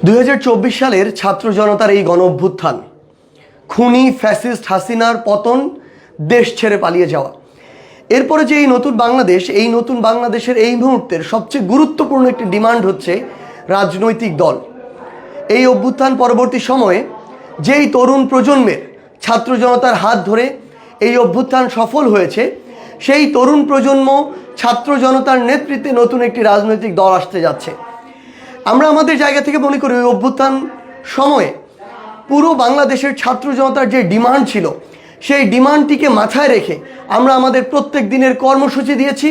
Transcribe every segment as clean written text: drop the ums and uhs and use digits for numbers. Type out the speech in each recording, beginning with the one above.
2024 সালের ছাত্র জনতার এই গণ অভ্যুত্থান, খুনি ফ্যাসিস্ট হাসিনার পতন, দেশ ছেড়ে পালিয়ে যাওয়া, এরপরে যে এই নতুন বাংলাদেশের এই মুহূর্তের সবচেয়ে গুরুত্বপূর্ণ একটি ডিমান্ড হচ্ছে রাজনৈতিক দল। এই অভ্যুত্থান পরবর্তী সময়ে যেই তরুণ প্রজন্মের ছাত্র জনতার হাত ধরে এই অভ্যুত্থান সফল হয়েছে, সেই তরুণ প্রজন্ম ছাত্র জনতার নেতৃত্বে নতুন একটি রাজনৈতিক দল আসতে যাচ্ছে। আমরা আমাদের জায়গা থেকে মনে করি ওই অভ্যুত্থান সময়ে পুরো বাংলাদেশের ছাত্র জনতার যে ডিমান্ড ছিল, সেই ডিমান্ডটিকে মাথায় রেখে আমরা আমাদের প্রত্যেক দিনের কর্মসূচি দিয়েছি।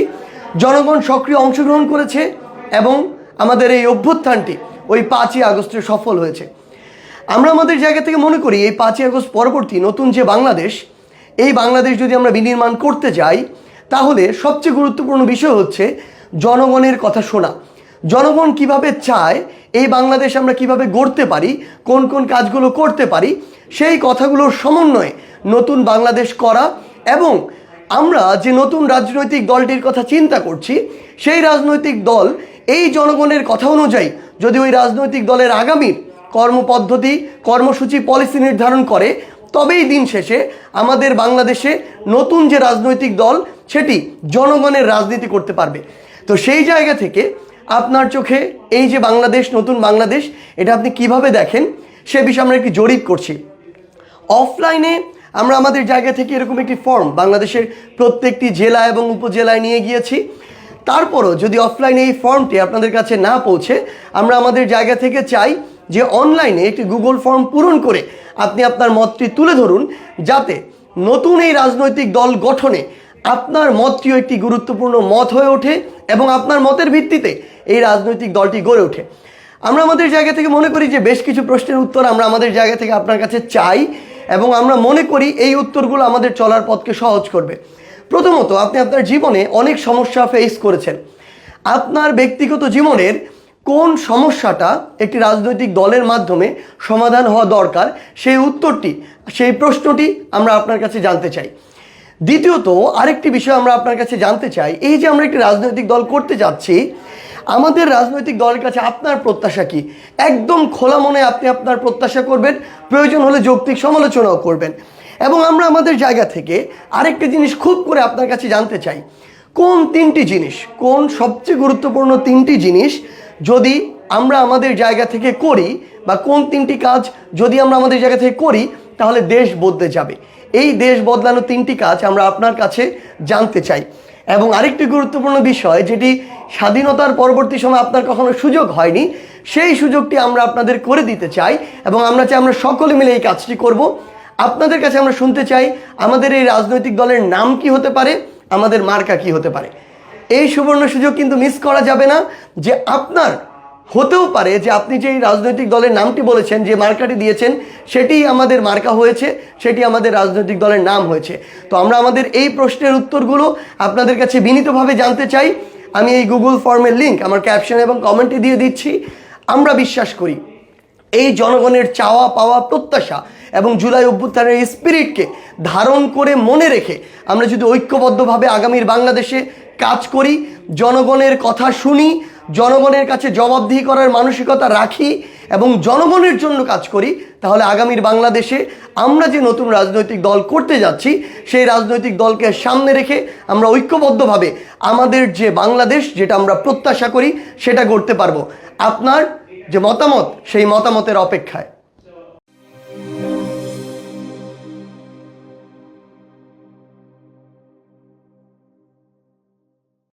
জনগণ সক্রিয় অংশগ্রহণ করেছে এবং আমাদের এই অভ্যুত্থানটি ওই 5ই আগস্টে সফল হয়েছে। আমরা আমাদের জায়গা থেকে মনে করি এই 5ই আগস্ট পরবর্তী নতুন যে বাংলাদেশ, এই বাংলাদেশ যদি আমরা বিনির্মাণ করতে যাই, তাহলে সবচেয়ে গুরুত্বপূর্ণ বিষয় হচ্ছে জনগণের কথা শোনা। জনগণ কিভাবে চায় এই বাংলাদেশ আমরা কিভাবে গড়তে পারি, কোন কোন কাজগুলো করতে পারি, সেই কথাগুলোর সমন্বয়ে নতুন বাংলাদেশ করা। এবং আমরা যে নতুন রাজনৈতিক দলটির কথা চিন্তা করছি, সেই রাজনৈতিক দল এই জনগণের কথা অনুযায়ী যদি ওই রাজনৈতিক দলের আগামীর কর্মপদ্ধতি, কর্মসূচি, পলিসি নির্ধারণ করে, তবেই দিন শেষে আমাদের বাংলাদেশে নতুন যে রাজনৈতিক দল সেটি জনগণের রাজনীতি করতে পারবে। তো সেই জায়গা থেকে আপনার চোখে এই যে বাংলাদেশ, নতুন বাংলাদেশ, এটা আপনি কিভাবে দেখেন সে বিষয়ে আমরা একটি জরিপ করছি। অফলাইনে আমরা আমাদের জায়গা থেকে এরকম একটি ফর্ম বাংলাদেশের প্রত্যেকটি জেলা এবং উপজেলায় নিয়ে গিয়েছি। তারপরও যদি অফলাইনে এই ফর্মটি আপনাদের কাছে না পৌঁছে, আমরা আমাদের জায়গা থেকে চাই যে অনলাইনে একটি গুগল ফর্ম পূরণ করে আপনি আপনার মতটি তুলে ধরুন, যাতে নতুন এই রাজনৈতিক দল গঠনে আপনার মতটিও একটি গুরুত্বপূর্ণ মত হয়ে ওঠে এবং আপনার মতের ভিত্তিতে এই রাজনৈতিক দলটি গড়ে ওঠে। আমরা আমাদের জায়গা থেকে মনে করি যে বেশ কিছু প্রশ্নের উত্তর আমরা আমাদের জায়গা থেকে আপনার কাছে চাই এবং আমরা মনে করি এই উত্তরগুলো আমাদের চলার পথকে সহজ করবে। প্রথমত, আপনি আপনার জীবনে অনেক সমস্যা ফেস করেছেন। আপনার ব্যক্তিগত জীবনের কোন সমস্যাটা একটি রাজনৈতিক দলের মাধ্যমে সমাধান হওয়া দরকার, সেই উত্তরটি, সেই প্রশ্নটি আমরা আপনার কাছে জানতে চাই। দ্বিতীয়ত, আরেকটি বিষয় আমরা আপনার কাছে জানতে চাই, এই যে আমরা একটি রাজনৈতিক দল করতে যাচ্ছি, আমাদের রাজনৈতিক দলের কাছে আপনার প্রত্যাশা কি? একদম খোলা মনে আপনি আপনার প্রত্যাশা করবেন, প্রয়োজন হলে যৌক্তিক সমালোচনাও করবেন। এবং আমরা আমাদের জায়গা থেকে আরেকটি জিনিস খুব করে আপনার কাছে জানতে চাই, কোন সবচেয়ে গুরুত্বপূর্ণ 3টি জিনিস যদি আমরা আমাদের জায়গা থেকে করি, বা কোন 3টি কাজ যদি আমরা আমাদের জায়গা থেকে করি, তাহলে দেশ বদলে যাবে। এই দেশ বদলানো 3টি কাজ আমরা আপনার কাছে জানতে চাই। এবং আরেকটি গুরুত্বপূর্ণ বিষয়, যেটি স্বাধীনতার পরবর্তী সময় আপনার কখনো সুযোগ হয়নি, সেই সুযোগটি আমরা আপনাদের করে দিতে চাই এবং আমরা চাই আমরা সকলে মিলে এই কাজটি করব। আপনাদের কাছে আমরা শুনতে চাই আমাদের এই রাজনৈতিক দলের নাম কি হতে পারে, আমাদের মার্কা কি হতে পারে। এই সুবর্ণ সুযোগ কিন্তু মিস করা যাবে না, যে আপনার হতেও পারে যে আপনি যে রাজনৈতিক দলের নামটি বলেছেন, যে মার্কাটি দিয়েছেন, সেটি আমাদের মার্কা হয়েছে, সেটি আমাদের রাজনৈতিক দলের নাম হয়েছে। তো আমরা আমাদের এই প্রশ্নের উত্তরগুলো আপনাদের কাছে বিনীতভাবে জানতে চাই। আমি এই গুগল ফর্মের লিঙ্ক আমার ক্যাপশন এবং কমেন্টে দিয়ে দিচ্ছি। আমরা বিশ্বাস করি এই জনগণের চাওয়া পাওয়া, প্রত্যাশা এবং জুলাই অভ্যুত্থানের স্পিরিটকে ধারণ করে মনে রেখে আমরা যদি ঐক্যবদ্ধভাবে আগামীর বাংলাদেশে কাজ করি, জনগণের কথা শুনি, জনগণের কাছে জবাবদিহি করার মানসিকতা রাখি এবং জনগণের জন্য কাজ করি, তাহলে আগামীর বাংলাদেশে আমরা যে নতুন রাজনৈতিক দল করতে যাচ্ছি, সেই রাজনৈতিক দলকে সামনে রেখে আমরা ঐক্যবদ্ধভাবে আমাদের যে বাংলাদেশ, যেটা আমরা প্রত্যাশা করি, সেটা গড়তে পারবো। আপনার যে মতামত, সেই মতামতের অপেক্ষায়।